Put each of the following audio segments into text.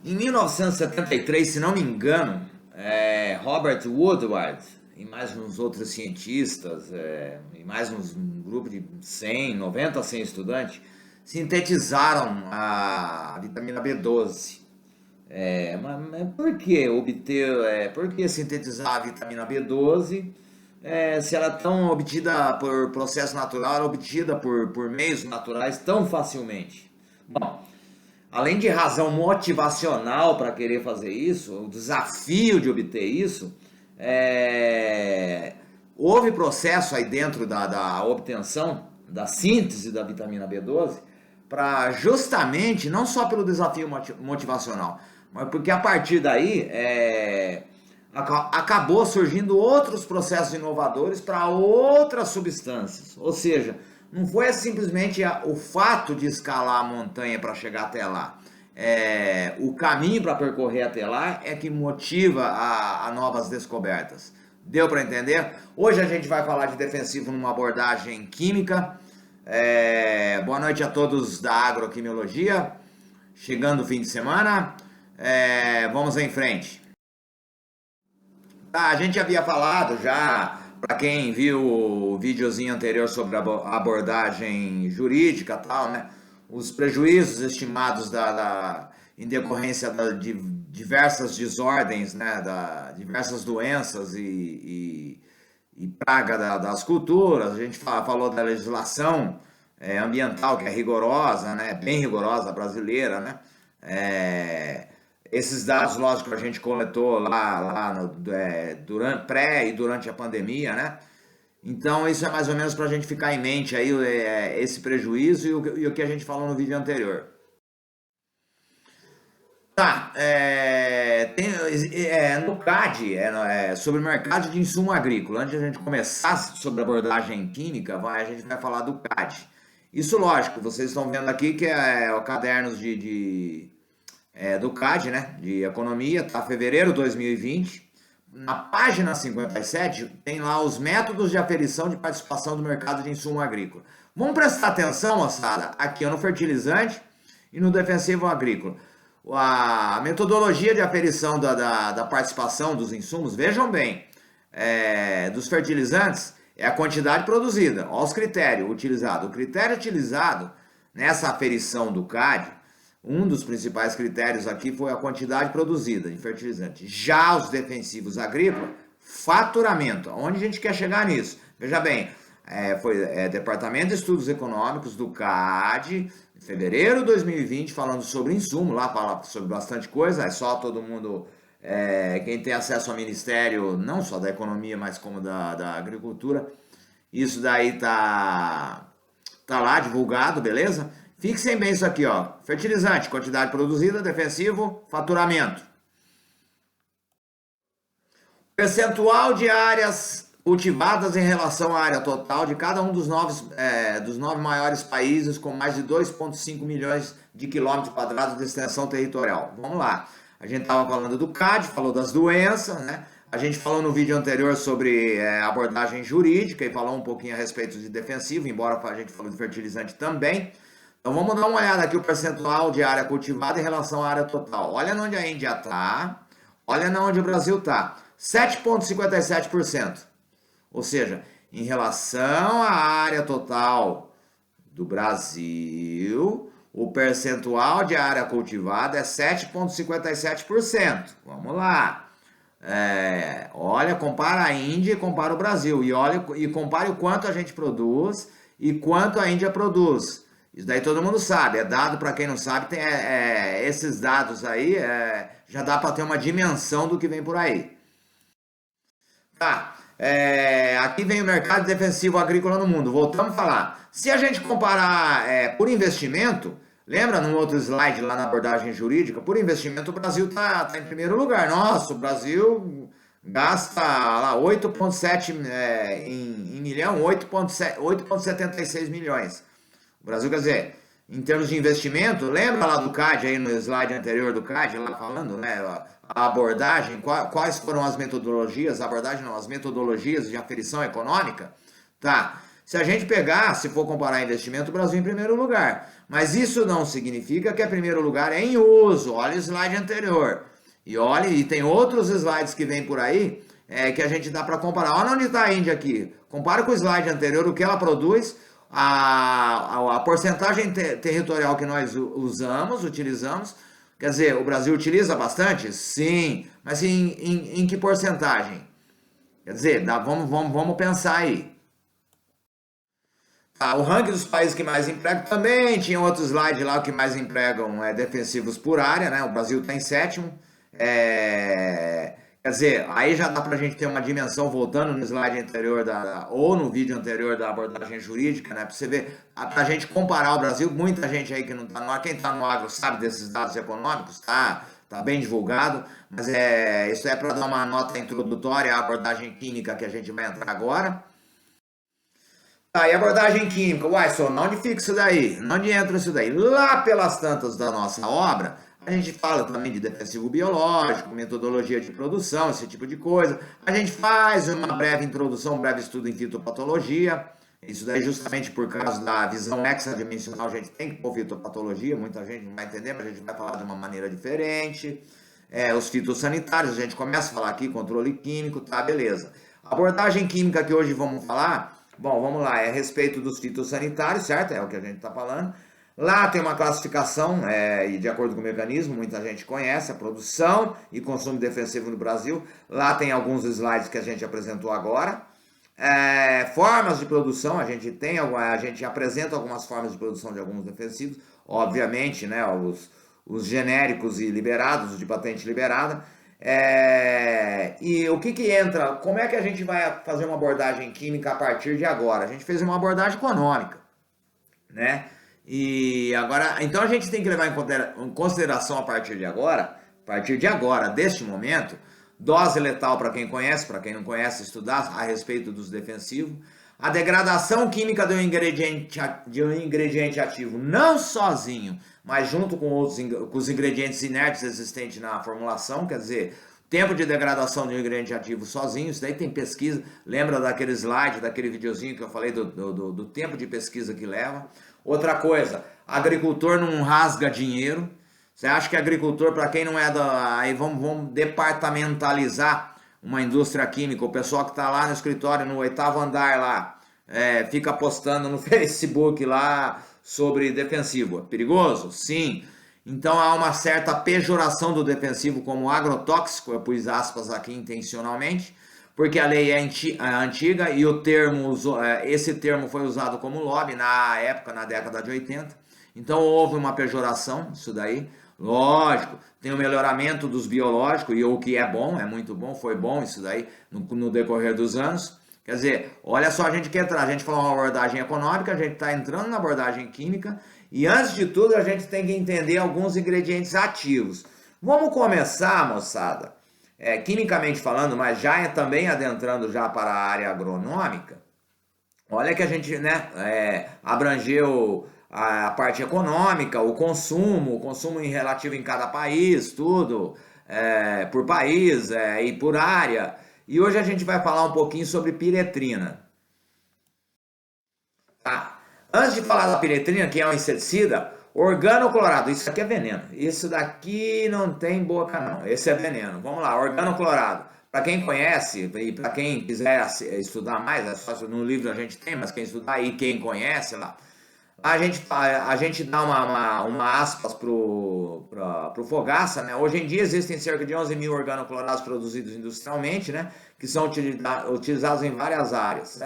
Em 1973, se não me engano, Robert Woodward e mais uns outros cientistas, e mais um grupo de 100, 90 a 100 estudantes, sintetizaram a vitamina B12. Mas por que por que sintetizar a vitamina B12 se ela é tão obtida por processo natural, obtida por meios naturais tão facilmente? Bom, além de razão motivacional para querer fazer isso, o desafio de obter isso, houve processo aí dentro da obtenção, da síntese da vitamina B12, para justamente, não só pelo desafio motivacional, mas porque a partir daí acabou surgindo outros processos inovadores para outras substâncias. Ou seja, não foi simplesmente o fato de escalar a montanha para chegar até lá. O caminho para percorrer até lá é que motiva a novas descobertas. Deu para entender? Hoje a gente vai falar de defensivo numa abordagem química. Boa noite a todos da agroquimiologia. Chegando o fim de semana, vamos em frente. Tá, a gente havia falado já, para quem viu o videozinho anterior sobre a abordagem jurídica e tal, né? Os prejuízos estimados em decorrência de diversas desordens, né? Diversas doenças e praga das culturas. A gente falou da legislação ambiental, que é rigorosa, né? Bem rigorosa, brasileira, né? Esses dados, lógico, a gente coletou durante, pré e durante a pandemia, né? Então, isso é mais ou menos para a gente ficar em mente aí esse prejuízo e o que a gente falou no vídeo anterior. Tá, no CAD, sobre o mercado de insumo agrícola. Antes de a gente começar sobre a abordagem química, a gente vai falar do CAD. Isso, lógico, vocês estão vendo aqui que é o cadernos do CAD, né, de economia, tá? Fevereiro de 2020. Na página 57 tem lá os métodos de aferição de participação do mercado de insumo agrícola. Vamos prestar atenção, moçada, aqui no fertilizante e no defensivo agrícola. A metodologia de aferição da participação dos insumos, vejam bem, dos fertilizantes é a quantidade produzida. Olha os critérios utilizados. O critério utilizado nessa aferição do CAD, um dos principais critérios aqui foi a quantidade produzida de fertilizante. Já os defensivos agrícolas, faturamento. Onde a gente quer chegar nisso? Veja bem, foi Departamento de Estudos Econômicos do CAD, em fevereiro de 2020, falando sobre insumo. Lá fala sobre bastante coisa, é só todo mundo, quem tem acesso ao Ministério, não só da Economia, mas como da Agricultura. Isso daí tá lá divulgado, beleza? Fixem bem isso aqui, ó. Fertilizante, quantidade produzida, defensivo, faturamento. Percentual de áreas cultivadas em relação à área total de cada um dos nove maiores países com mais de 2,5 milhões de quilômetros quadrados de extensão territorial. Vamos lá. A gente estava falando do CAD, falou das doenças, né? A gente falou no vídeo anterior sobre abordagem jurídica e falou um pouquinho a respeito de defensivo, embora a gente falou de fertilizante também. Então vamos dar uma olhada aqui o percentual de área cultivada em relação à área total. Olha onde a Índia está, olha onde o Brasil está. 7,57%. Ou seja, em relação à área total do Brasil, o percentual de área cultivada é 7,57%. Vamos lá. Olha, compara a Índia e compara o Brasil. E compare o quanto a gente produz e quanto a Índia produz. Isso daí todo mundo sabe, é dado. Para quem não sabe, tem esses dados aí, já dá para ter uma dimensão do que vem por aí. Tá, aqui vem o mercado defensivo agrícola no mundo, voltamos a falar. Se a gente comparar por investimento, lembra num outro slide lá na abordagem jurídica, por investimento o Brasil tá em primeiro lugar. Nossa, o Brasil gasta lá 8,7 em milhão, 8,76 milhões. O Brasil, quer dizer, em termos de investimento, lembra lá do CAD, aí no slide anterior do CAD, lá falando, né, a abordagem, quais foram as metodologias, a abordagem não, as metodologias de aferição econômica, tá? Se a gente pegar, se for comparar investimento, o Brasil em primeiro lugar. Mas isso não significa que é primeiro lugar é em uso. Olha o slide anterior. E olha, e tem outros slides que vem por aí que a gente dá para comparar. Olha onde está a Índia aqui. Compara com o slide anterior, o que ela produz, a porcentagem territorial que nós utilizamos. Quer dizer, o Brasil utiliza bastante? Sim. Mas em que porcentagem? Quer dizer, vamos pensar aí. O ranking dos países que mais empregam também, tinha outro slide lá, o que mais empregam defensivos por área, né? O Brasil está em sétimo. Quer dizer, aí já dá para a gente ter uma dimensão, voltando no slide anterior, ou no vídeo anterior da abordagem jurídica, né? Para você ver, para a gente comparar o Brasil, muita gente aí que não está no agro, quem está no agro sabe desses dados econômicos, tá bem divulgado, mas isso é para dar uma nota introdutória à abordagem química que a gente vai entrar agora. Tá, e abordagem química, uai, só onde fica isso daí? Onde entra isso daí? Lá pelas tantas da nossa obra, a gente fala também de defensivo biológico, metodologia de produção, esse tipo de coisa. A gente faz uma breve introdução, um breve estudo em fitopatologia. Isso daí justamente por causa da visão hexadimensional, a gente tem que pôr fitopatologia, muita gente não vai entender, mas a gente vai falar de uma maneira diferente. Os fitossanitários, a gente começa a falar aqui, controle químico, tá, beleza. A abordagem química que hoje vamos falar... Bom, vamos lá, é a respeito dos fitossanitários, certo? É o que a gente está falando. Lá tem uma classificação, e de acordo com o mecanismo, muita gente conhece, a produção e consumo defensivo no Brasil. Lá tem alguns slides que a gente apresentou agora. Formas de produção, a gente apresenta algumas formas de produção de alguns defensivos. Obviamente, né, os genéricos e liberados, de patente liberada. E o que entra? Como é que a gente vai fazer uma abordagem química a partir de agora? A gente fez uma abordagem econômica, né? E agora, então a gente tem que levar em consideração a partir de agora, deste momento, dose letal para quem conhece, para quem não conhece, estudar a respeito dos defensivos, a degradação química de um ingrediente ativo, não sozinho, mas junto com os ingredientes inertes existentes na formulação, quer dizer, tempo de degradação de um ingrediente ativo sozinho, isso daí tem pesquisa, lembra daquele slide, daquele videozinho que eu falei do tempo de pesquisa que leva. Outra coisa, agricultor não rasga dinheiro. Você acha que agricultor, para quem não é aí vamos departamentalizar uma indústria química, o pessoal que está lá no escritório, no 8º andar lá, fica postando no Facebook lá sobre defensivo. É perigoso? Sim. Então há uma certa pejoração do defensivo como agrotóxico, eu pus aspas aqui intencionalmente, porque a lei é antiga e esse termo foi usado como lobby na época, na década de 80. Então houve uma pejoração, isso daí. Lógico, tem o melhoramento dos biológicos, e o que é bom, é muito bom, foi bom isso daí no decorrer dos anos. Quer dizer, olha só, a gente quer entrar, a gente falou uma abordagem econômica, a gente está entrando na abordagem química, e antes de tudo a gente tem que entender alguns ingredientes ativos. Vamos começar, moçada, quimicamente falando, mas já também adentrando já para a área agronômica. Olha que a gente, né, abrangeu a parte econômica, o consumo em relativo em cada país, tudo, por país e por área. E hoje a gente vai falar um pouquinho sobre piretrina. Tá. Antes de falar da piretrina, que é um inseticida, organoclorado, isso aqui é veneno. Isso daqui não tem boca não, esse é veneno. Vamos lá, organoclorado. Para quem conhece e para quem quiser estudar mais, no livro a gente tem, mas quem estudar e quem conhece lá, a gente dá uma aspas pro Fogaça, né? Hoje em dia existem cerca de 11 mil organoclorados produzidos industrialmente, né? Que são utilizados em várias áreas,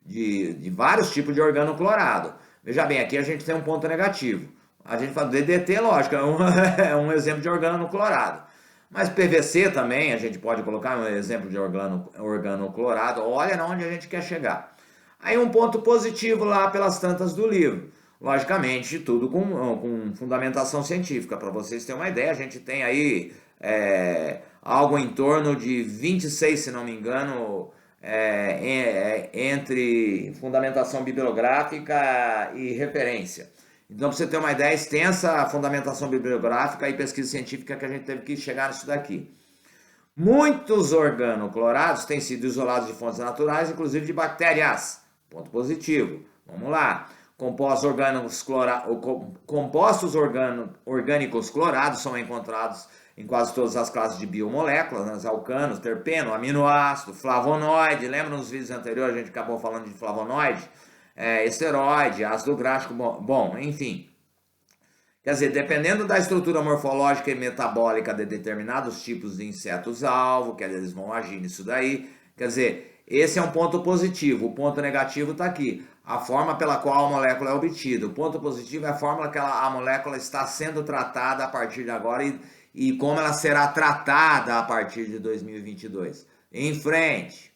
de vários tipos de organoclorado. Veja bem, aqui a gente tem um ponto negativo. A gente fala DDT, lógico, é um exemplo de organoclorado. Mas PVC também, a gente pode colocar um exemplo de organoclorado. Olha onde a gente quer chegar. Aí um ponto positivo lá pelas tantas do livro. Logicamente, tudo com fundamentação científica. Para vocês terem uma ideia, a gente tem aí algo em torno de 26, se não me engano, entre fundamentação bibliográfica e referência. Então, para você ter uma ideia, extensa a fundamentação bibliográfica e pesquisa científica que a gente teve que chegar nisso daqui. Muitos organoclorados têm sido isolados de fontes naturais, inclusive de bactérias. ponto positivo. Vamos lá. Compostos orgânicos clorados são encontrados em quase todas as classes de biomoléculas, né? Alcanos, terpeno, aminoácido, flavonoide. Lembra nos vídeos anteriores a gente acabou falando de flavonoide? Esteroide, ácido gráfico, bom, enfim. Quer dizer, dependendo da estrutura morfológica e metabólica de determinados tipos de insetos-alvo, que eles vão agir nisso daí. Quer dizer, esse é um ponto positivo. O ponto negativo está aqui. A forma pela qual a molécula é obtida. O ponto positivo é a forma que a molécula está sendo tratada a partir de agora e como ela será tratada a partir de 2022. Em frente.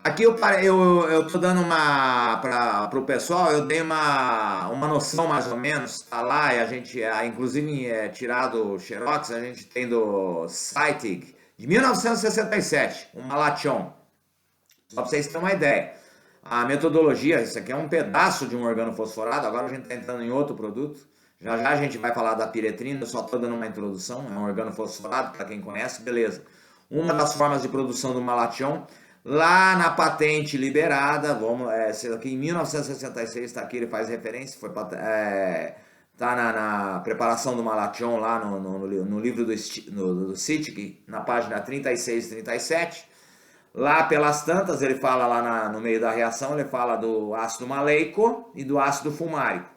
Aqui eu tô dando para o pessoal, eu dei uma noção mais ou menos, tá lá, e a gente, inclusive tirado o Xerox, a gente tem do Zeitig, de 1967, um Malathion, só para vocês terem uma ideia. A metodologia, isso aqui é um pedaço de um organofosforado, agora a gente está entrando em outro produto, já a gente vai falar da piretrina, eu só estou dando uma introdução, é um organofosforado, para quem conhece, beleza. Uma das formas de produção do Malathion, lá na patente liberada, aqui em 1966, está aqui, ele faz referência, tá na preparação do Malathion lá no livro do Sittig, na página 36 e 37. Lá pelas tantas, ele fala lá no meio da reação, ele fala do ácido maleico e do ácido fulmárico.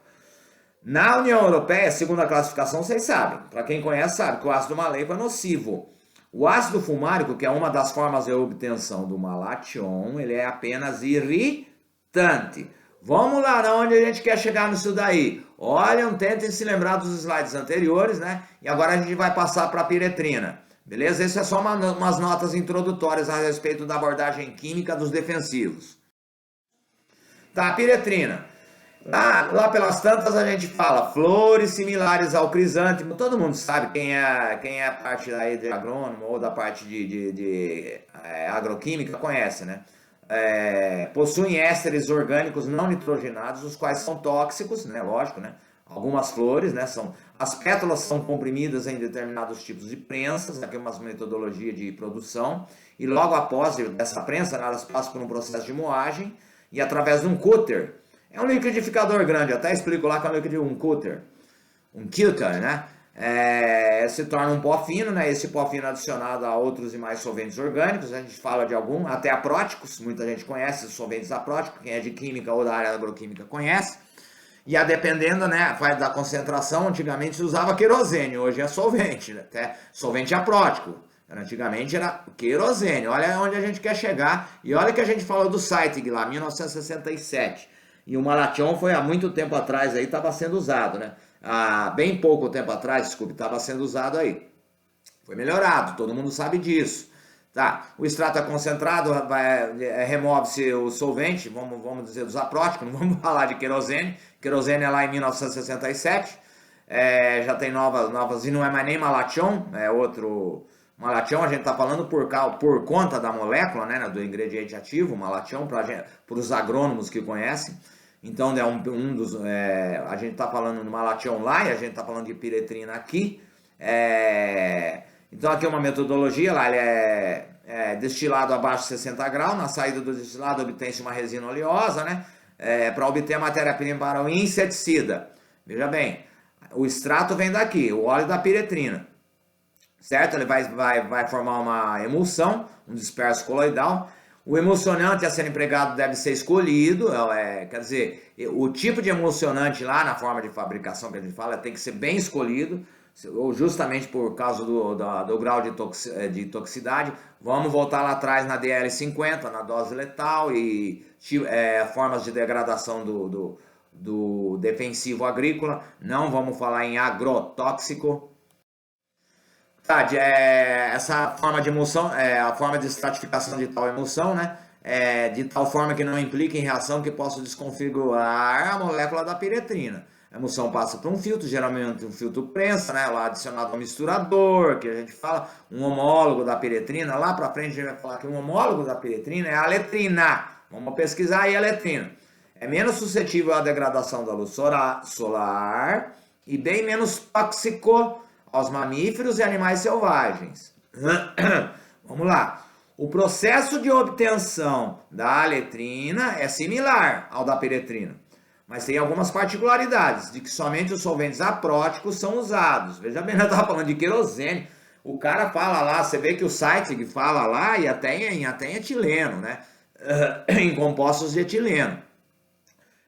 Na União Europeia, segundo a classificação, vocês sabem, para quem conhece sabe que o ácido maleico é nocivo. O ácido fulmárico, que é uma das formas de obtenção do Malathion, ele é apenas irritante. Vamos lá, na onde a gente quer chegar nisso daí? Olhem, tentem se lembrar dos slides anteriores, né? E agora a gente vai passar para a piretrina. Beleza? Isso é só umas notas introdutórias a respeito da abordagem química dos defensivos. Tá, piretrina. Lá pelas tantas a gente fala flores similares ao crisântemo. Todo mundo sabe quem é a parte aí de agrônomo ou da parte de agroquímica conhece, né? Possuem ésteres orgânicos não nitrogenados, os quais são tóxicos, né? Lógico, né? Algumas flores, né? As pétalas são comprimidas em determinados tipos de prensas, aqui é uma metodologia de produção, e logo após essa prensa, elas passam por um processo de moagem e através de um cutter. É um liquidificador grande, eu até explico lá que é um cutter, né? Se torna um pó fino, né? Esse pó fino adicionado a outros e mais solventes orgânicos, a gente fala de até apróticos, muita gente conhece os solventes apróticos, quem é de química ou da área agroquímica conhece. E a dependendo, né, da concentração, antigamente se usava querosene, hoje é solvente, né? Até solvente aprótico. Antigamente era querosene, olha onde a gente quer chegar. E olha que a gente falou do Zeitig lá, 1967. E o Malathion foi há muito tempo atrás aí, estava sendo usado, né? Há bem pouco tempo atrás, desculpe, estava sendo usado aí. Foi melhorado, todo mundo sabe disso. Tá, o extrato é concentrado, remove-se o solvente, vamos dizer dos apróticos, não vamos falar de querosene. Querosene é lá em 1967, já tem novas, e não é mais nem Malathion, é outro Malathion, a gente está falando por conta da molécula, né, do ingrediente ativo, Malathion, para os agrônomos que conhecem. Então, é um dos, a gente está falando do Malathion lá e a gente está falando de piretrina aqui. Então, aqui é uma metodologia, lá ele é destilado abaixo de 60 graus, na saída do destilado obtém-se uma resina oleosa, né? Para obter a matéria-prima para o inseticida. Veja bem, o extrato vem daqui, o óleo da piretrina. Certo? Ele vai formar uma emulsão, um disperso coloidal. O emulsionante a ser empregado deve ser escolhido, quer dizer, o tipo de emulsionante lá na forma de fabricação que a gente fala tem que ser bem escolhido, justamente por causa do grau de toxicidade. Vamos voltar lá atrás na DL50, na dose letal e formas de degradação do defensivo agrícola. Não vamos falar em agrotóxico. Essa forma de emulsão, a forma de estratificação de tal emulsão, né? De tal forma que não implique em reação que possa desconfigurar a molécula da piretrina. A emulsão passa por um filtro, geralmente um filtro prensa, né? Lá adicionado ao misturador, que a gente fala, um homólogo da piretrina. Lá para frente a gente vai falar que um homólogo da piretrina é a letrina. Vamos pesquisar aí a letrina. É menos suscetível à degradação da luz solar e bem menos tóxico aos mamíferos e animais selvagens. Vamos lá. O processo de obtenção da aletrina é similar ao da piretrina, mas tem algumas particularidades, de que somente os solventes apróticos são usados. Veja bem, eu estava falando de querosene. O cara fala lá, você vê que o Zeitzig fala lá, e até em etileno, né? Em compostos de etileno.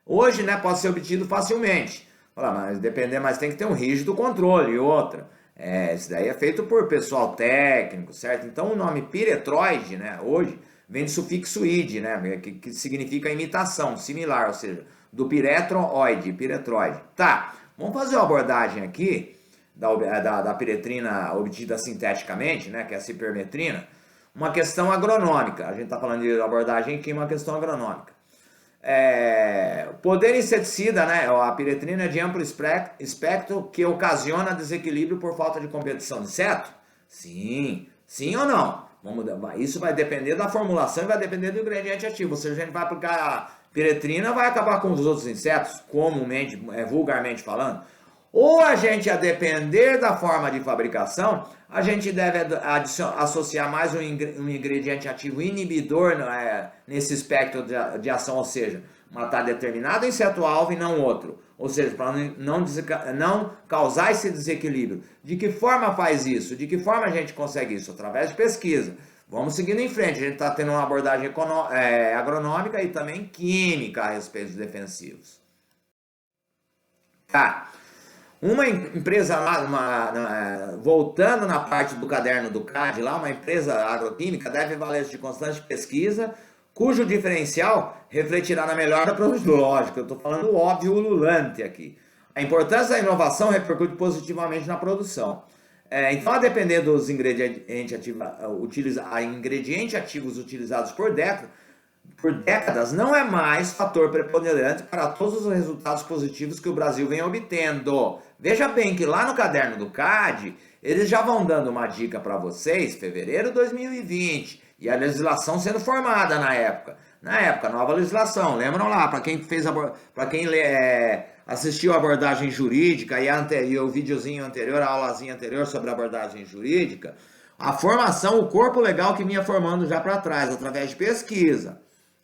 Hoje, né, pode ser obtido facilmente. Mas depender, mas tem que ter um rígido controle. E outra, isso daí é feito por pessoal técnico, certo? Então o nome piretroide, né, hoje, vem do sufixo ide, né, que significa imitação, similar, ou seja, do piretroide, piretroide. Tá, vamos fazer uma abordagem aqui da piretrina obtida sinteticamente, né, que é a cipermetrina, uma questão agronômica. A gente está falando de abordagem aqui, uma questão agronômica. Poder inseticida, né, a piretrina é de amplo espectro que ocasiona desequilíbrio por falta de competição de inseto? Sim. Sim ou não? Isso vai depender da formulação e vai depender do ingrediente ativo. Ou seja, a gente vai aplicar a piretrina, vai acabar com os outros insetos, comumente, vulgarmente falando. Ou a gente, a depender da forma de fabricação, a gente deve associar mais um ingrediente ativo inibidor nesse espectro de ação, ou seja, matar determinado inseto-alvo e não outro. Ou seja, para não causar esse desequilíbrio. De que forma faz isso? De que forma a gente consegue isso? Através de pesquisa. Vamos seguindo em frente. A gente está tendo uma abordagem agronômica e também química a respeito dos defensivos. Tá. Uma empresa lá, voltando na parte do caderno do CAD, lá, uma empresa agroquímica deve valer-se de constante pesquisa, cujo diferencial refletirá na melhora produtológica. Eu estou falando o óbvio ululante aqui. A importância da inovação repercute positivamente na produção. Então, a depender dos ingredientes ativos utilizados por décadas, não é mais fator preponderante para todos os resultados positivos que o Brasil vem obtendo. Veja bem que lá no caderno do CAD, eles já vão dando uma dica para vocês, fevereiro de 2020, e a legislação sendo formada na época. Na época, nova legislação. Lembram lá, para quem assistiu a abordagem jurídica e o videozinho anterior, a aulazinha anterior sobre a abordagem jurídica, a formação, o corpo legal que vinha formando já para trás, através de pesquisa.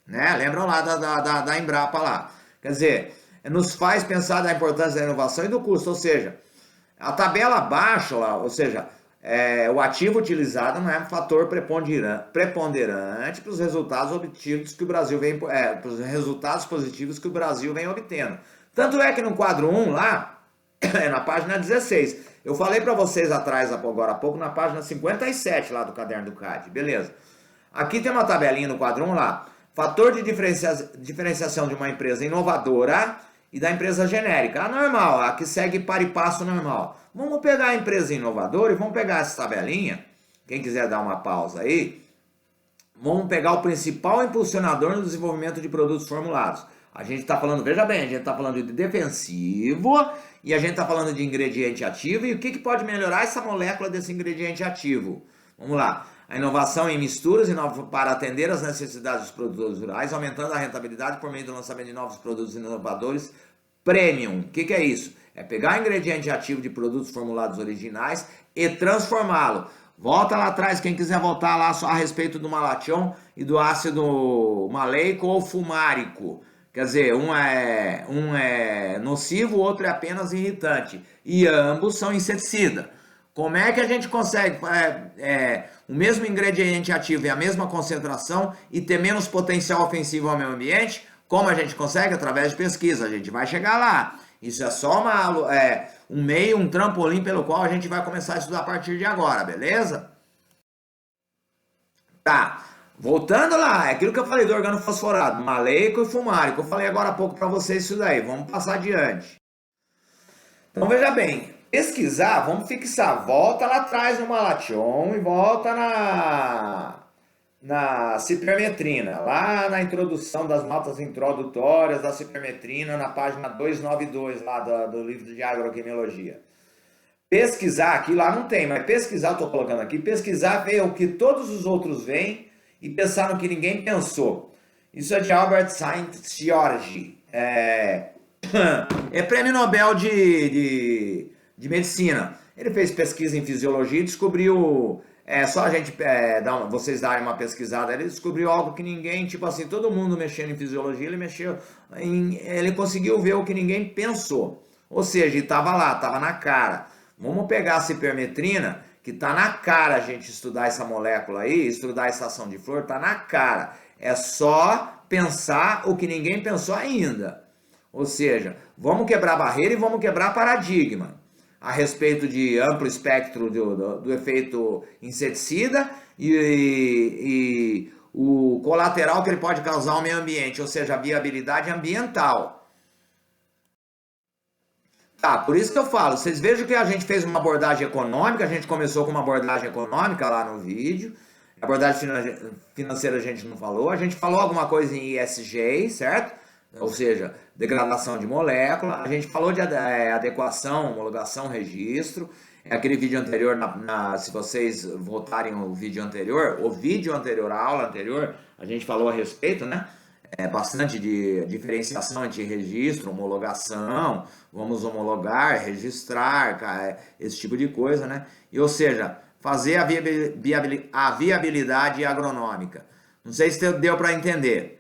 Né? Lembram lá da Embrapa lá. Quer dizer, nos faz pensar da importância da inovação e do custo, ou seja, a tabela abaixo lá, ou seja, o ativo utilizado não é um fator preponderante para os resultados obtidos que o Brasil vem, para os resultados positivos que o Brasil vem obtendo. Tanto é que no quadro 1 lá, na página 16, eu falei para vocês atrás, agora há pouco, na página 57 lá do caderno do CAD, beleza? Aqui tem uma tabelinha no quadro 1 lá, fator de diferenciação de uma empresa inovadora e da empresa genérica. A normal, a que segue para e passo normal. Vamos pegar a empresa inovadora e vamos pegar essa tabelinha. Quem quiser dar uma pausa aí. Vamos pegar o principal impulsionador no desenvolvimento de produtos formulados. A gente está falando, veja bem, a gente está falando de defensivo e a gente está falando de ingrediente ativo. E o que pode melhorar essa molécula desse ingrediente ativo? Vamos lá. A inovação em misturas para atender às necessidades dos produtores rurais, aumentando a rentabilidade por meio do lançamento de novos produtos inovadores premium. O que é isso? É pegar o ingrediente ativo de produtos formulados originais e transformá-lo. Volta lá atrás, quem quiser voltar lá só a respeito do malation e do ácido maleico ou fumárico. Quer dizer, um é nocivo, o outro é apenas irritante. E ambos são inseticida. Como é que a gente consegue o mesmo ingrediente ativo e a mesma concentração e ter menos potencial ofensivo ao meio ambiente? Como a gente consegue? Através de pesquisa. A gente vai chegar lá. Isso é só um meio, um trampolim pelo qual a gente vai começar a estudar a partir de agora, beleza? Tá. Voltando lá, é aquilo que eu falei do organofosforado, maleico e fumárico. Eu falei agora há pouco para vocês isso daí. Vamos passar adiante. Então veja bem, pesquisar, vamos fixar. Volta lá atrás no malation e volta na cipermetrina, lá na introdução das notas introdutórias da cipermetrina, na página 292 lá do livro de agroquimiologia. Pesquisar, aqui lá não tem, mas pesquisar, eu estou colocando aqui, pesquisar, ver o que todos os outros veem e pensar no que ninguém pensou. Isso é de Albert Saint-Georges. É prêmio Nobel de medicina. Ele fez pesquisa em fisiologia e descobriu É só a gente vocês darem uma pesquisada. Ele descobriu algo que ninguém, tipo assim, todo mundo mexendo em fisiologia, ele conseguiu ver o que ninguém pensou. Ou seja, estava lá, estava na cara. Vamos pegar a cipermetrina, que está na cara a gente estudar essa molécula aí, estudar essa ação de flor, está na cara. É só pensar o que ninguém pensou ainda. Ou seja, vamos quebrar barreira e vamos quebrar paradigma a respeito de amplo espectro do efeito inseticida e o colateral que ele pode causar ao meio ambiente, ou seja, a viabilidade ambiental. Tá, por isso que eu falo, vocês vejam que a gente fez uma abordagem econômica, a gente começou com uma abordagem econômica lá no vídeo, abordagem financeira a gente não falou, a gente falou alguma coisa em ESG, certo? Ou seja, degradação de molécula, a gente falou de adequação, homologação, registro, aquele vídeo anterior, se vocês voltarem o vídeo anterior, a aula anterior, a gente falou a respeito, né? Bastante de diferenciação entre registro, homologação, vamos homologar, registrar, esse tipo de coisa, né? E, ou seja, fazer a viabilidade agronômica. Não sei se deu para entender.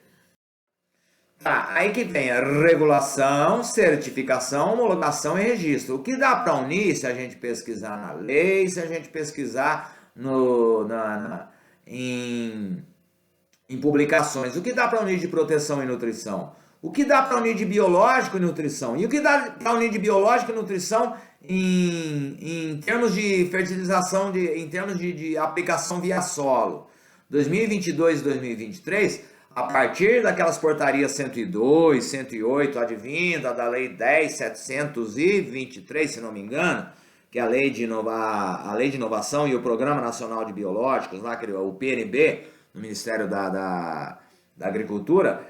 Tá, aí que vem a regulação, certificação, homologação e registro. O que dá para unir se a gente pesquisar na lei, se a gente pesquisar em publicações? O que dá para unir de proteção e nutrição? O que dá para unir de biológico e nutrição? E o que dá para unir de biológico e nutrição em termos de fertilização, em termos de aplicação via solo? 2022 e 2023... a partir daquelas portarias 102, 108, advinda da lei 10.723, se não me engano, que é a lei de inovação e o Programa Nacional de Biológicos, lá, o PNB, no Ministério da Agricultura,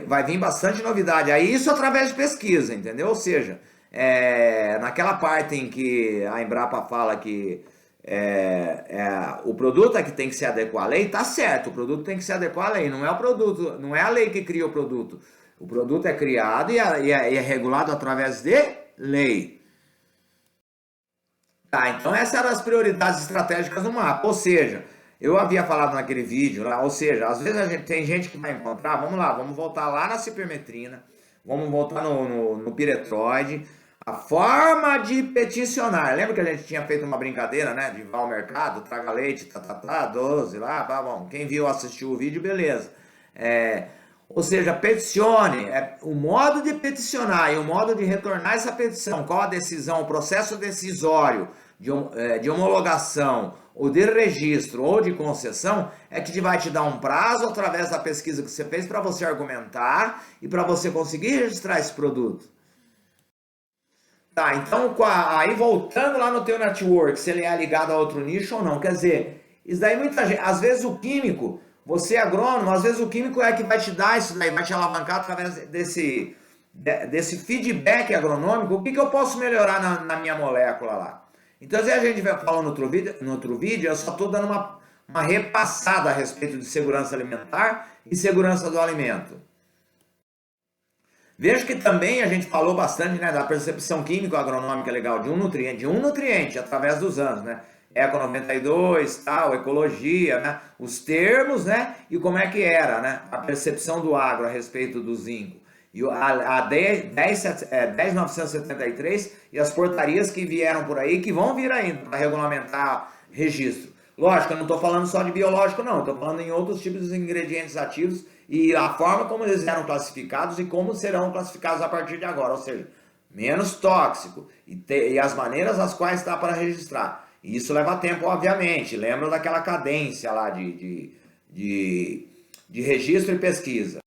vai vir bastante novidade. Aí isso através de pesquisa, entendeu? Ou seja, naquela parte em que a Embrapa fala que o produto é que tem que se adequar à lei, tá certo, o produto tem que se adequar à lei, não é o produto, não é a lei que cria o produto é criado e é regulado através de lei. Tá, então essas eram as prioridades estratégicas do mapa, ou seja, eu havia falado naquele vídeo lá, ou seja, às vezes tem gente que vai encontrar, vamos lá, vamos voltar lá na cipermetrina, vamos voltar no piretroide. A forma de peticionar. Lembra que a gente tinha feito uma brincadeira, né? De vá ao mercado, traga leite, 12 lá, tá bom. Quem viu, assistiu o vídeo, beleza. Ou seja, peticione. O modo de peticionar e o modo de retornar essa petição, qual a decisão, o processo decisório de homologação, ou de registro, ou de concessão, é que vai te dar um prazo através da pesquisa que você fez para você argumentar e para você conseguir registrar esse produto. Tá, então aí voltando lá no teu network, se ele é ligado a outro nicho ou não, quer dizer, isso daí muita gente, às vezes o químico, você é agrônomo, às vezes o químico é que vai te dar isso daí, vai te alavancar através desse feedback agronômico, o que eu posso melhorar na minha molécula lá. Então, se a gente falou no outro vídeo, eu só estou dando uma repassada a respeito de segurança alimentar e segurança do alimento. Veja que também a gente falou bastante, né, da percepção químico-agronômica legal de um nutriente através dos anos, né? Eco 92, tal, ecologia, né? Os termos, né? E como é que era, né? A percepção do agro a respeito do zinco. E a 10.973 e as portarias que vieram por aí, que vão vir ainda para regulamentar registro. Lógico, eu não estou falando só de biológico, não. Estou falando em outros tipos de ingredientes ativos e a forma como eles eram classificados e como serão classificados a partir de agora. Ou seja, menos tóxico e as maneiras as quais dá para registrar. E isso leva tempo, obviamente. Lembra daquela cadência lá de registro e pesquisa.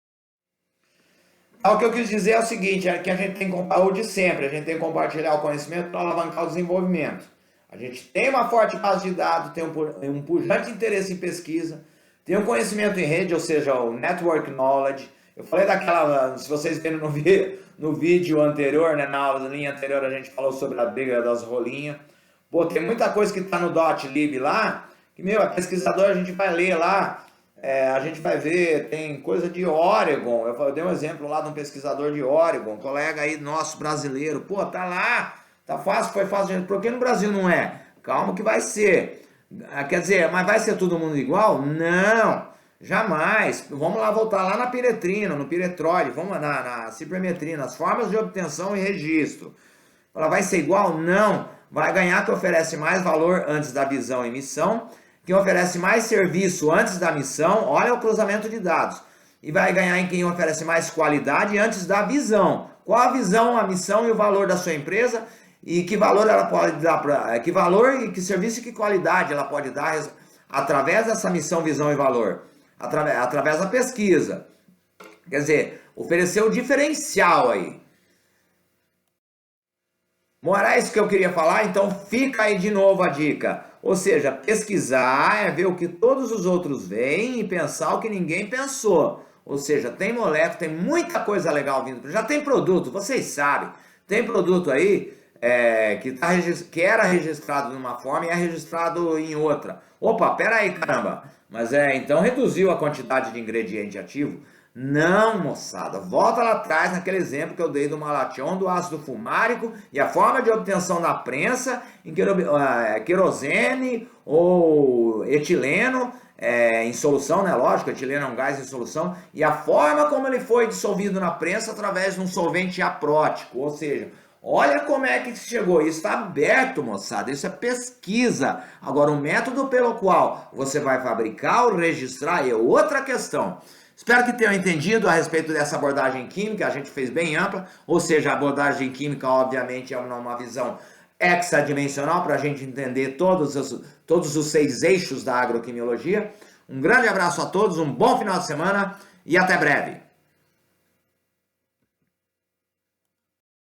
O que eu quis dizer é o seguinte, é que a gente tem que compartilhar o de sempre, a gente tem que compartilhar o conhecimento para alavancar o desenvolvimento. A gente tem uma forte base de dados, tem um pujante interesse em pesquisa, tem um conhecimento em rede, ou seja, o network knowledge. Eu falei daquela, se vocês viram no vídeo anterior, né, na aula linha anterior, a gente falou sobre a briga das rolinhas. Pô, tem muita coisa que está no .lib lá, que, meu, é pesquisador, a gente vai ler lá, a gente vai ver, tem coisa de Oregon. Eu dei um exemplo lá de um pesquisador de Oregon, colega aí nosso brasileiro. Pô, tá lá, tá fácil, foi fácil. Por que no Brasil não é? Calma que vai ser. Quer dizer, mas vai ser todo mundo igual? Não, jamais. Vamos lá voltar lá na piretrina, no piretroide, vamos na cipermetrina, as formas de obtenção e registro. Ela vai ser igual? Não. Vai ganhar quem oferece mais valor antes da visão e missão, quem oferece mais serviço antes da missão, olha o cruzamento de dados. E vai ganhar em quem oferece mais qualidade antes da visão. Qual a visão, a missão e o valor da sua empresa e que valor ela pode dar para que valor e que serviço e que qualidade ela pode dar através dessa missão, visão e valor, através da pesquisa. Quer dizer, oferecer o diferencial aí. Era isso que eu queria falar, então fica aí de novo a dica. Ou seja, pesquisar é ver o que todos os outros veem e pensar o que ninguém pensou. Ou seja, tem molécula, tem muita coisa legal vindo. Já tem produto, vocês sabem. Tem produto aí que era registrado numa forma e é registrado em outra. Opa, pera aí, caramba. Mas então reduziu a quantidade de ingrediente ativo? Não, moçada. Volta lá atrás naquele exemplo que eu dei do malation, do ácido fumárico e a forma de obtenção da prensa em querosene ou etileno em solução, né? Lógico, etileno é um gás em solução. E a forma como ele foi dissolvido na prensa através de um solvente aprótico. Ou seja, olha como é que chegou. Isso está aberto, moçada. Isso é pesquisa. Agora, o método pelo qual você vai fabricar ou registrar é outra questão. Espero que tenham entendido a respeito dessa abordagem química, a gente fez bem ampla, ou seja, a abordagem química obviamente é uma visão hexadimensional para a gente entender todos os 6 eixos da agroquimiologia. Um grande abraço a todos, um bom final de semana e até breve!